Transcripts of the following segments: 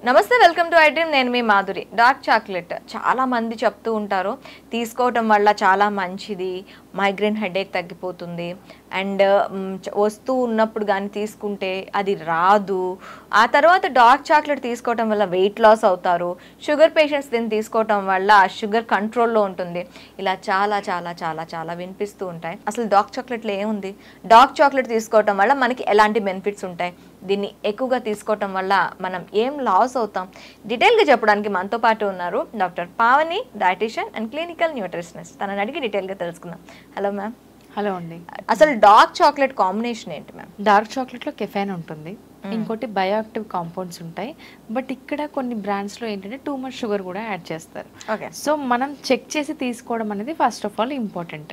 నమస్తే, welcome to I dream. నేను మీ Madhuri. Dark chocolate చాలా మంది చెప్తూ ఉంటారు, తీసుకోవటం వల్ల చాలా మంచిది, మైగ్రేన్ హెడేక్ తగ్గిపోతుంది, అండ్ వస్తూ ఉన్నప్పుడు కానీ తీసుకుంటే అది రాదు. ఆ తర్వాత డార్క్ చాక్లెట్ తీసుకోవటం వల్ల వెయిట్ లాస్ అవుతారు, షుగర్ పేషెంట్స్ దీన్ని తీసుకోవటం వల్ల షుగర్ కంట్రోల్లో ఉంటుంది. ఇలా చాలా చాలా చాలా చాలా వినిపిస్తూ ఉంటాయి. అసలు డార్క్ చాక్లెట్లో ఏముంది? డార్క్ చాక్లెట్ తీసుకోవటం వల్ల మనకి ఎలాంటి బెనిఫిట్స్ ఉంటాయి? దీన్ని ఎక్కువగా తీసుకోవటం వల్ల మనం ఏం లాస్ అవుతాం? డీటెయిల్గా చెప్పడానికి మనతో పాటు ఉన్నారు doctor Pavani, dietitian and clinical nutritionist. తనని అడిగి డీటెయిల్గా తెలుసుకుందాం. Hello ma'am. హలో అండి. అసలు డార్క్ చాక్లెట్ కాంబినేషన్ ఏంటి మ్యామ్? డార్క్ చాక్లెట్లో కెఫెన్ ఉంటుంది, ఇంకోటి బయోయాక్టివ్ కాంపౌండ్స్ ఉంటాయి. బట్ ఇక్కడ కొన్ని బ్రాండ్స్లో ఏంటంటే టూ మచ్ షుగర్ కూడా యాడ్ చేస్తారు. సో మనం చెక్ చేసి తీసుకోవడం అనేది first of all important.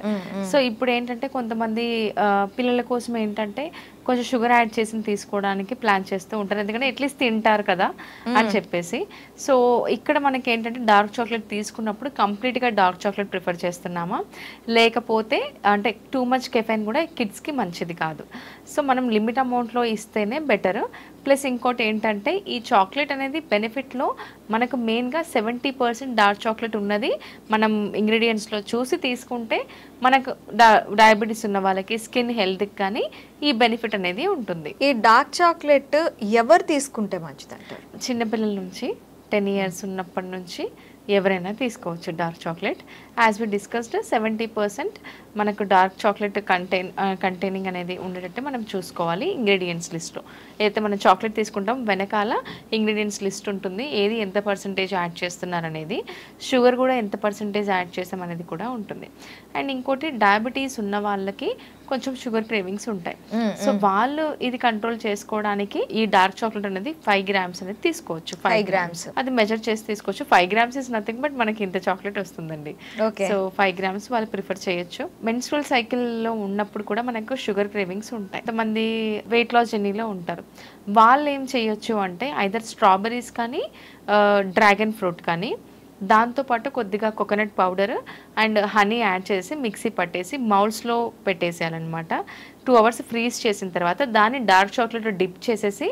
So ఇప్పుడు ఏంటంటే కొంతమంది పిల్లల కోసం ఏంటంటే కొంచెం షుగర్ యాడ్ చేసి తీసుకోవడానికి ప్లాన్ చేస్తూ ఉంటారు, ఎందుకంటే అట్లీస్ట్ తింటారు కదా అని చెప్పేసి. సో ఇక్కడ మనకి ఏంటంటే డార్క్ చాక్లెట్ తీసుకున్నప్పుడు కంప్లీట్గా డార్క్ చాక్లెట్ ప్రిఫర్ చేస్తున్నామా, లేకపోతే అంటే టూ మచ్ కెఫెన్ కూడా కిడ్స్కి మంచిది కాదు. సో మనం లిమిట్ అమౌంట్లో ఇస్తేనే బెటర్. ప్లస్ ఇంకోటి ఏంటంటే ఈ చాక్లెట్ అనేది బెనిఫిట్లో మనకు మెయిన్గా 70% డార్క్ చాక్లెట్ ఉన్నది మనం ఇంగ్రీడియంట్స్లో చూసి తీసుకుంటే మనకు డయాబెటీస్ ఉన్న వాళ్ళకి, స్కిన్ హెల్త్కి కానీ ఈ బెనిఫిట్ అనేది ఉంటుంది. ఈ డార్క్ చాక్లెట్ ఎవరు తీసుకుంటే మంచిది అంటారు? చిన్నపిల్లల నుంచి 10 years ఉన్నప్పటి నుంచి ఎవరైనా తీసుకోవచ్చు dark chocolate. As we discussed 70% మనకు డార్క్ చాక్లెట్ కంటైనింగ్ అనేది ఉండేటట్టు మనం చూసుకోవాలి. ఇంగ్రీడియంట్స్ లిస్ట్లో ఏదైతే మనం చాక్లెట్ తీసుకుంటాం వెనకాల ఇంగ్రీడియంట్స్ లిస్ట్ ఉంటుంది, ఏది ఎంత పర్సంటేజ్ యాడ్ చేస్తున్నారనేది, షుగర్ కూడా ఎంత పర్సంటేజ్ యాడ్ చేసామనేది కూడా ఉంటుంది. అండ్ ఇంకోటి డయాబెటీస్ ఉన్న వాళ్ళకి కొంచెం షుగర్ క్రేవింగ్స్ ఉంటాయి. సో వాళ్ళు ఇది కంట్రోల్ చేసుకోవడానికి ఈ డార్క్ చాక్లెట్ అనేది 5 grams అనేది తీసుకోవచ్చు. 5 grams అది మెజర్ చేసి తీసుకోవచ్చు. 5 grams ఇస్ నథింగ్ బట్ మనకి ఇంత చాక్లెట్ వస్తుందండి. సో 5 grams వాళ్ళు ప్రిఫర్ చేయొచ్చు. మెన్స్ట్రువల్ సైకిల్లో ఉన్నప్పుడు కూడా మనకు షుగర్ క్రేవింగ్స్ ఉంటాయి. కొంతమంది వెయిట్ లాస్ జర్నీలో ఉంటారు, వాళ్ళు ఏం చేయొచ్చు అంటే ఐదర్ స్ట్రాబెర్రీస్ కానీ డ్రాగన్ ఫ్రూట్ కానీ దాంతోపాటు కొద్దిగా coconut powder and honey add చేసి మిక్సీ పట్టేసి మౌల్స్లో పెట్టేసేయాలన్నమాట. 2 hours ఫ్రీజ్ చేసిన తర్వాత దాన్ని డార్క్ చాక్లెట్ డిప్ చేసేసి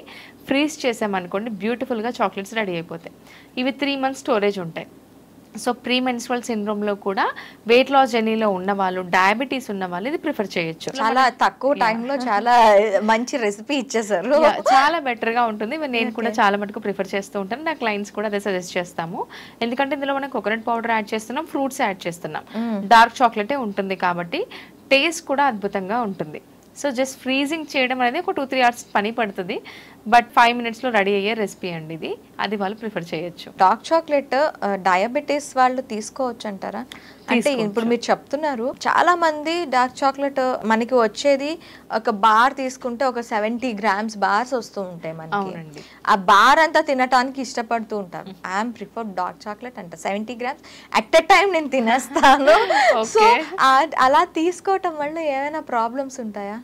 ఫ్రీజ్ చేసామనుకోండి, బ్యూటిఫుల్గా చాక్లెట్స్ రెడీ అయిపోతాయి. ఇవి 3 months స్టోరేజ్ ఉంటాయి. సో ప్రీ మెన్స్ట్రువల్ సిండ్రోమ్లో కూడా వెయిట్ లాస్ జర్నీలో ఉన్న వాళ్ళు, డయాబెటీస్ ఉన్న వాళ్ళు ఇది ప్రిఫర్ చేయొచ్చు. చాలా తక్కువ టైంలో చాలా మంచి రెసిపీ ఇచ్చేసారు, చాలా బెటర్గా ఉంటుంది. నేను కూడా చాలా మటుకు ప్రిఫర్ చేస్తూ ఉంటాను, నా క్లయింట్స్ కూడా అదే సజెస్ట్ చేస్తాము. ఎందుకంటే ఇందులో మనం కోకోనట్ పౌడర్ యాడ్ చేస్తున్నాం, ఫ్రూట్స్ యాడ్ చేస్తున్నాం, డార్క్ చాక్లెటే ఉంటుంది కాబట్టి టేస్ట్ కూడా అద్భుతంగా ఉంటుంది. సో జస్ట్ ఫ్రీజింగ్ చేయడం అనేది ఒక 2-3 hours పని పడుతుంది, బట్ 5 minutesలో రెడీ అయ్యే రెసిపీ అండి ఇది. అది వాళ్ళు ప్రిఫర్ చేయొచ్చు. డార్క్ చాక్లెట్ డయాబెటీస్ వాళ్ళు తీసుకోవచ్చు అంటారా? అంటే ఇప్పుడు మీరు చెప్తున్నారు చాలా మంది డార్క్ చాక్లెట్ మనకి వచ్చేది ఒక బార్ తీసుకుంటే ఒక 70 grams బార్స్ వస్తూ ఉంటాయి మనకి. ఆ బార్ అంతా తినటానికి ఇష్టపడుతూ ఉంటారు. ఐఎమ్ ప్రిఫర్ డార్క్ చాక్లెట్ అంట 70 grams అట్ ఎ టైం నేను తినేస్తాను. సో అలా తీసుకోవటం వల్ల ఏమైనా ప్రాబ్లమ్స్ ఉంటాయా?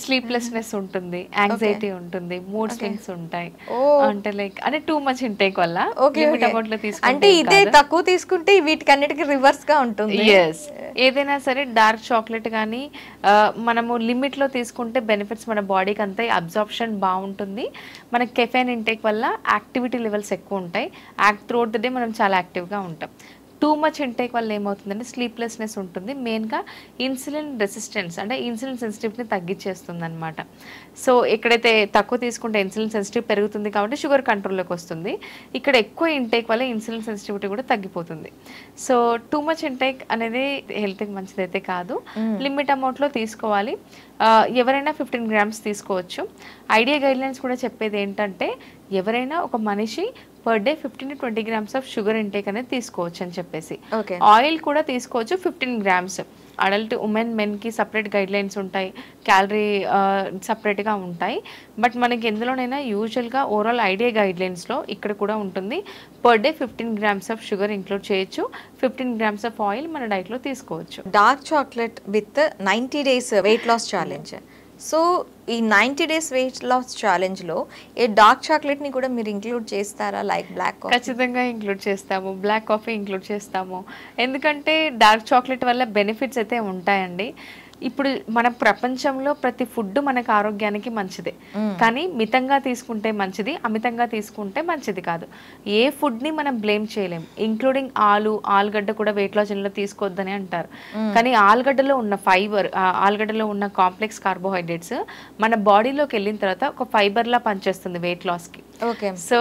స్లీప్లెస్నెస్ ఉంటుంది, యాంగ్జైటీ ఉంటుంది, మూడ్ స్వింగ్స్ ఉంటాయి. అంటే లైక్ అంటే టూ మచ్ ఇంటేక్ వల్ల అంటే ఇదే తక్కువ తీసుకుంటే వీటికన్నిటికీ రివర్స్ గా ఉంటుంది. ఏదైనా సరే డార్క్ చాక్లెట్ కానీ మనము లిమిట్లో తీసుకుంటే బెనిఫిట్స్ మన బాడీకి అంతా అబ్జార్ప్షన్ బాగుంటుంది. మనకి కెఫెన్ ఇంటేక్ వల్ల యాక్టివిటీ లెవెల్స్ ఎక్కువ ఉంటాయి, త్రూఅవుట్ ద డే మనం చాలా యాక్టివ్గా ఉంటాం. టూ మచ్ ఇంటేక్ వల్ల ఏమవుతుందంటే స్లీప్లెస్నెస్ ఉంటుంది, మెయిన్గా ఇన్సులిన్ రెసిస్టెన్స్ అంటే ఇన్సులిన్ సెన్సిటివిటీని తగ్గించేస్తుంది అనమాట. సో ఎక్కడైతే తక్కువ తీసుకుంటే ఇన్సులిన్ సెన్సిటివ్ పెరుగుతుంది కాబట్టి షుగర్ కంట్రోల్లోకి వస్తుంది. ఇక్కడ ఎక్కువ ఇంటేక్ వల్ల ఇన్సులిన్ సెన్సిటివిటీ కూడా తగ్గిపోతుంది. సో టూ మచ్ ఇంటేక్ అనేది హెల్త్కి మంచిదైతే కాదు, లిమిట్ అమౌంట్లో తీసుకోవాలి. ఎవరైనా 15 grams తీసుకోవచ్చు. ఐడియా గైడ్లైన్స్ కూడా చెప్పేది ఏంటంటే ఎవరైనా ఒక మనిషి per day 15 to 20 grams of sugar intake అనేది తీసుకోవచ్చు అని చెప్పేసి. ఆయిల్ కూడా తీసుకోవచ్చు 15 grams. అడల్ట్ ఉమెన్ మెన్కి సపరేట్ గైడ్లైన్స్ ఉంటాయి, క్యాలరీ సపరేట్గా ఉంటాయి. బట్ మనకి ఎందులోనైనా యూజువల్గా ఓవరాల్ ఐడియా గైడ్లైన్స్లో ఇక్కడ కూడా ఉంటుంది, per day 15 grams of sugar include చేయొచ్చు, 15 grams ఆఫ్ ఆయిల్ మన డైట్లో తీసుకోవచ్చు. Dark chocolate with 90 days weight loss challenge. So ఈ 90 days వెయిట్ లాస్ ఛాలెంజ్లో ఈ డార్క్ చాక్లెట్ని కూడా మీరు ఇంక్లూడ్ చేస్తారా? Like black coffee? ఖచ్చితంగా ఇంక్లూడ్ చేస్తాము, బ్లాక్ కాఫీ ఇంక్లూడ్ చేస్తాము. ఎందుకంటే డార్క్ చాక్లెట్ వల్ల బెనిఫిట్స్ అయితే ఉంటాయండి. ఇప్పుడు మన ప్రపంచంలో ప్రతి ఫుడ్ మనకు ఆరోగ్యానికి మంచిదే, కానీ మితంగా తీసుకుంటే మంచిది, అమితంగా తీసుకుంటే మంచిది కాదు. ఏ ఫుడ్ని మనం బ్లేమ్ చేయలేం, ఇంక్లూడింగ్ ఆలుగడ్డ కూడా వెయిట్ లాస్ జర్నీలో తీసుకోవద్దని అంటారు. కానీ ఆలుగడ్డలో ఉన్న ఫైబర్, ఆలుగడ్డలో ఉన్న కాంప్లెక్స్ కార్బోహైడ్రేట్స్ మన బాడీలోకి వెళ్ళిన తర్వాత ఒక ఫైబర్లా పనిచేస్తుంది వెయిట్ లాస్కి. ఓకే. సో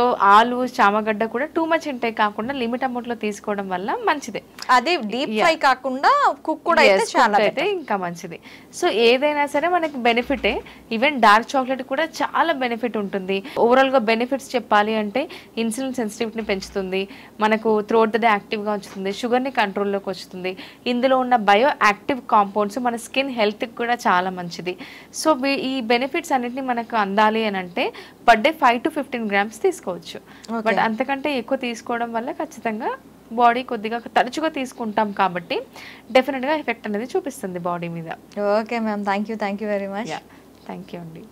చామగడ్డ కూడా టూ మచ్ ఇంటేక్ కాకుండా లిమిట్ అమౌంట్లో తీసుకోవడం వల్ల మంచిదే. అది డీప్ ఫ్రై కాకుండా కుక్ కూడా అయితే చాలా అయితే ఇంకా మంచిది. సో ఏదైనా సరే మనకి బెనిఫిటే. ఈవెన్ డార్క్ చాక్లెట్ కూడా చాలా బెనిఫిట్ ఉంటుంది. ఓవరాల్గా బెనిఫిట్స్ చెప్పాలి అంటే ఇన్సులిన్ సెన్సిటివిటీని పెంచుతుంది, మనకు త్రూఅవుట్ ద డే యాక్టివ్గా ఉంచుతుంది, షుగర్ని కంట్రోల్లోకి వస్తుంది. ఇందులో ఉన్న బయో యాక్టివ్ కాంపౌండ్స్ మన స్కిన్ హెల్త్కి కూడా చాలా మంచిది. సో ఈ బెనిఫిట్స్ అన్నిటిని మనకు అందాలి అని అంటే పర్ డే 5 to 15 grams తీసుకోవచ్చు. బట్ అంతకంటే ఎక్కువ తీసుకోవడం వల్ల ఖచ్చితంగా బాడీ కొద్దిగా తరచుగా తీసుకుంటాం కాబట్టి డెఫినెట్గా ఎఫెక్ట్ అనేది చూపిస్తుంది బాడీ మీద. Okay ma'am, thank you very much. Thank you అండి.